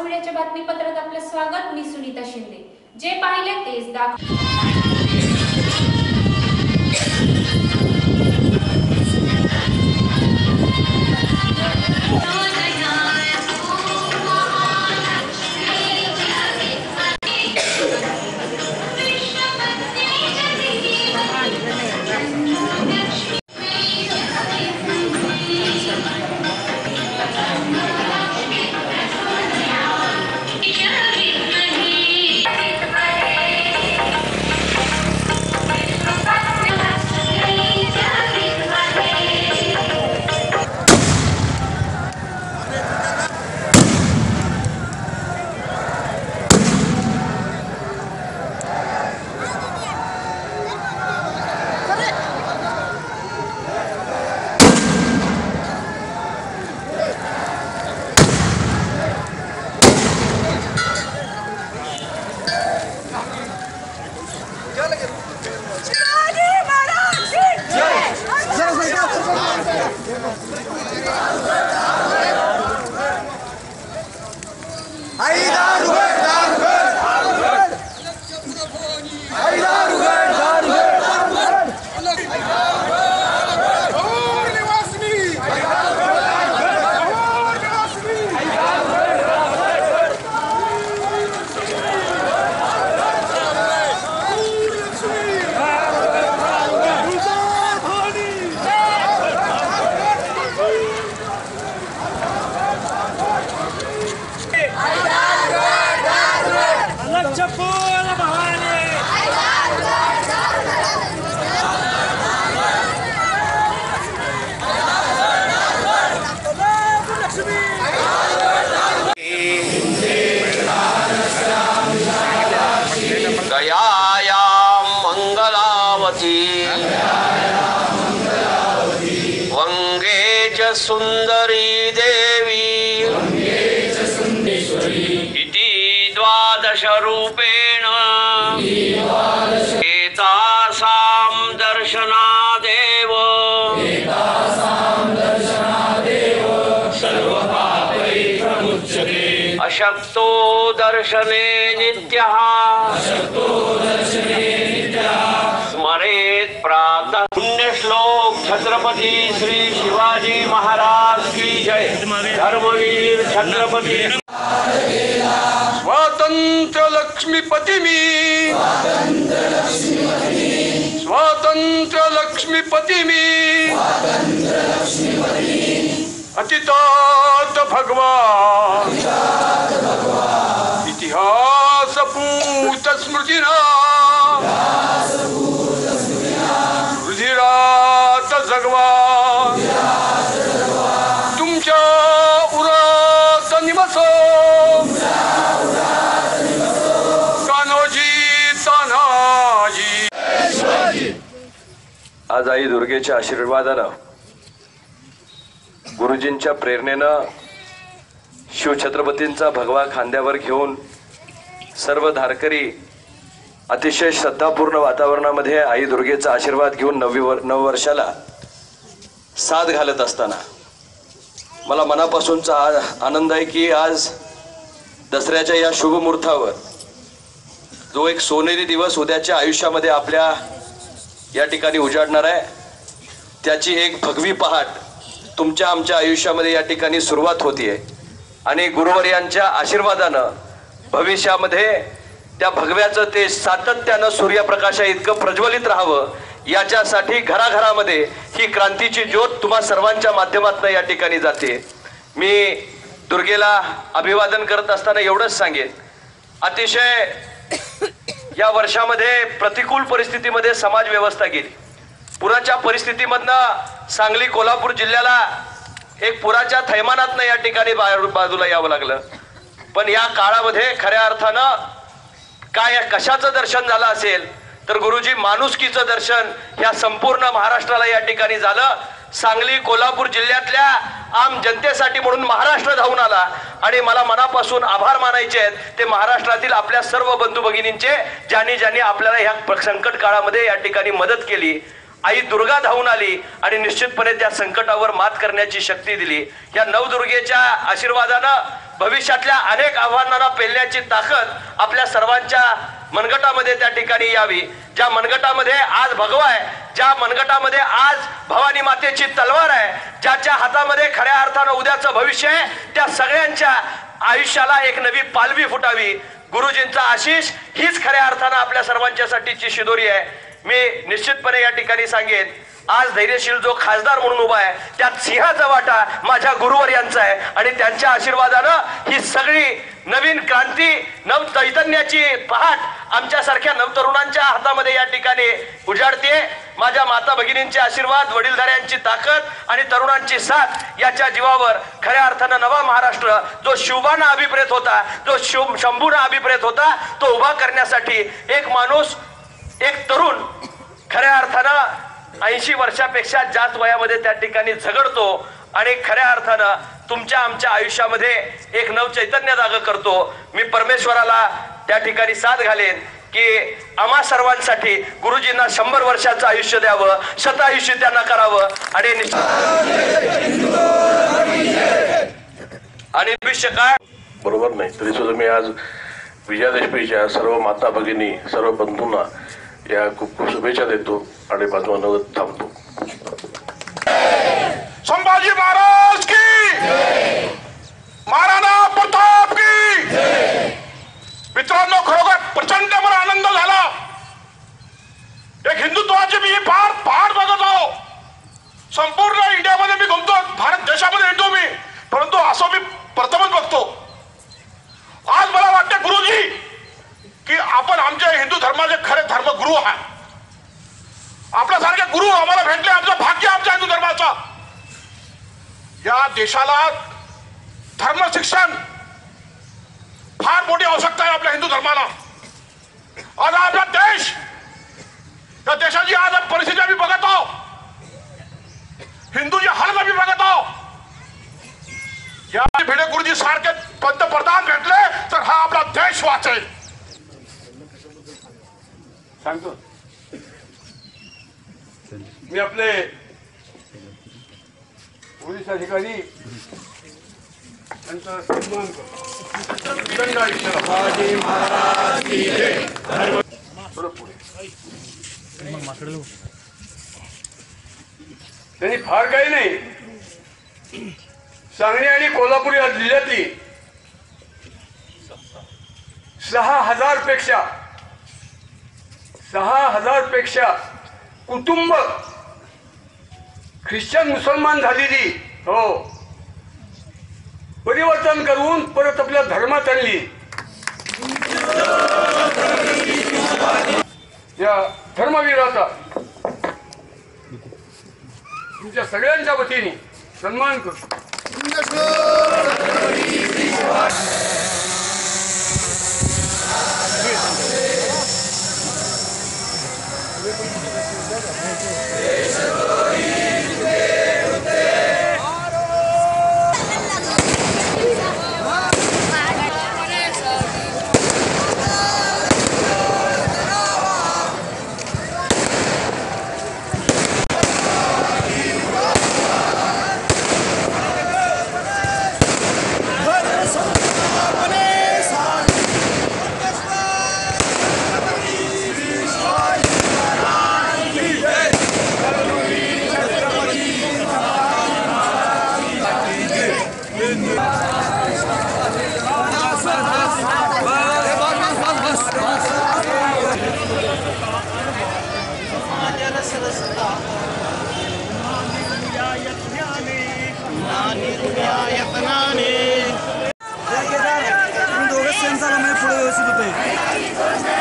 मीडियाच्या बातमीपत्रात आपले स्वागत। मी सुनीता शिंदे। जे पाहिले तेच दाखव। वंगे च सुंदरी देवी इति द्वादश रूपेण एतासां दर्शनादेव सर्वपापैः प्रमुच्यते। अशक्तो दर्शने नित्यः स्मरेत प्रातः। पुण्य श्लोक छत्रपति श्री शिवाजी महाराज की जय। धर्मवीर छत्रपति। स्वातंत्र्य लक्ष्मीपति मी, स्वातंत्र्य लक्ष्मीपति मी, अतितात भगवान इतिहास पूत स्मृतिना रुधिरात जगवा। तुमच्या उरात निमसो कान्होजी तान्हाजी। आज आई दुर्गेच्या आशीर्वादानं, गुरुजींच्या प्रेरणेनं, शिवछत्रपतींचा भगवा खांद्यावर घेऊन सर्व धारकरी अतिशय श्रद्धापूर्ण वातावरणामध्ये आई दुर्गेचा आशीर्वाद घेऊन नववर्षाला साथ घालत असताना मला मनापासूनचा आनंद आहे की आज दसऱ्याच्या या शुभ मुहूर्तावर जो एक सोनेरी दिवस उद्याच्या आयुष्यामध्ये आपल्या या ठिकाणी उजाडणार आहे, त्याची एक भगवी पहाट तुमच्या आमच्या आयुष्यामध्ये या ठिकाणी सुरुवात होतीये आणि गुरुवर्यांच्या आशीर्वादानं भविष्यामध्ये त्या भगव्याचं ते सातत्यानं सूर्यप्रकाशा इतकं प्रज्वलित राहावं याच्यासाठी घराघरामध्ये ही क्रांतीची ज्योत तुम्हा सर्वांच्या माध्यमातून या ठिकाणी जाते। मी दुर्गेला अभिवादन करत असताना एवढंच सांगेन, अतिशय या वर्षामध्ये प्रतिकूल परिस्थितीमध्ये समाज व्यवस्था गेली। पुराच्या परिस्थितीमधनं सांगली कोल्हापूर जिल्ह्याला एक पुराच्या थैमानातनं या ठिकाणी बाजूला यावं लागलं। पण या काळामध्ये खऱ्या अर्थानं काय कशाचं दर्शन झालं असेल तर गुरुजी माणुसकीचं दर्शन या संपूर्ण महाराष्ट्राला या ठिकाणी झालं। सांगली कोल्हापूर जिल्ह्यातल्या आम जनतेसाठी म्हणून महाराष्ट्र धावून आला आणि मला मनापासून आभार मानायचे आहेत ते महाराष्ट्रातील आपल्या सर्व बंधू भगिनींचे, ज्यांनी ज्यांनी आपल्याला ह्या संकट काळामध्ये या ठिकाणी मदत केली। आई दुर्गा धावून आली आणि निश्चितपणे त्या संकटावर मात करण्याची शक्ती दिली। या नवदुर्गेच्या आशीर्वादानं भविष्यातल्या अनेक आव्हानांना पेलण्याची ताकद आपल्या सर्वांच्या मनगटामध्ये त्या ठिकाणी यावी, ज्या मनगटामध्ये आज भगवा आहे, ज्या मनगटामध्ये आज भवानी मातेची तलवार आहे, ज्याच्या हातामध्ये खऱ्या अर्थानं उद्याचं भविष्य आहे, त्या सगळ्यांच्या आयुष्याला एक नवी पालवी फुटावी. गुरुजींचा आशीष हीच खऱ्या अर्थानं आपल्या सर्वांच्यासाठीची शिदोरी आहे. मी निश्चितपणे या ठिकाणी सांगेन, आज धैर्यशील जो खासदार म्हणून उभा आहे त्यात सिंहाचा वाटा माझ्या गुरुवर यांचा आहे आणि त्यांच्या आशीर्वादानं ही सगळी नवीन क्रांती, नव चैतन्याची पहाट आमच्यासारख्या नवतरुणांच्या हातामध्ये या ठिकाणी उजाडते. माझ्या माता भगिनींचे आशीर्वाद, वडीलधाऱ्यांची ताकद आणि तरुणांची साथ याच्या जीवावर खऱ्या अर्थानं नवा महाराष्ट्र जो शिवबांना अभिप्रेत होता, जो शंभूना अभिप्रेत होता, तो उभा करण्यासाठी एक माणूस, एक तरुण खऱ्या अर्थानं 80 वर्षापेक्षा जास्त वयामध्ये त्या ठिकाणी झगडतो आणि खऱ्या अर्थानं तुमच्या आमच्या आयुष्यामध्ये एक नव चैतन्य जागा करतो. मी परमेश्वराला त्या ठिकाणी साथ घालेन की आम्हा सर्वांसाठी गुरुजींना 100 वर्षाचं आयुष्य द्यावं, शतायुष्य त्यांना करावं आणि भविष्य काय बरोबर नाही तरी सुद्धा मी आज विजयादशमीच्या सर्व माता भगिनी, सर्व बंधूंना या खूप खूप शुभेच्छा देतो आणि माझं थांबतो. संभाजी महाराज की, महाराणा प्रताप की. मित्रांनो, खरोखर प्रचंड मला आनंद झाला. एक हिंदुत्वाची मी फार फार बघत आहो. संपूर्ण इंडियामध्ये मी घुमतो, भारत देशामध्ये येतो मी, परंतु असं मी प्रथमच बघतो. आज मला वाटते गुरुजी की आपण आमच्या हिंदू धर्माचे खरे धर्मगुरु आहात. आपल्यासारखे गुरु आम्हाला भेटले, आमचं भाग्य आमच्या हिंदू धर्माचा. या देशाला धर्म शिक्षण फार मोठी आवश्यकता आहे आपल्या हिंदू धर्माला. आज आपला देश, या देशाची आज परिस्थिती आम्ही बघत आहोत, हिंदूची हालत आम्ही बघत आहोत. या भिडे गुरुजी सारखे पंतप्रधान भेटले तर हा आपला देश वाचेल. सांगतो मी आपले पोलीस अधिकारी यांचा सन्मान करतो. त्यांनी फार काही नाही, सांगली आणि कोल्हापूर या जिल्ह्यातली 6,000 पेक्षा कुटुंब ख्रिश्चन मुसलमान झालेली, हो, परिवर्तन करून परत आपल्या धर्मात आणली. या धर्मवीराचा तुमच्या सगळ्यांच्या वतीने सन्मान करतो. दोघं सेम झाला म्हणजे पुढे व्यवस्थित होते.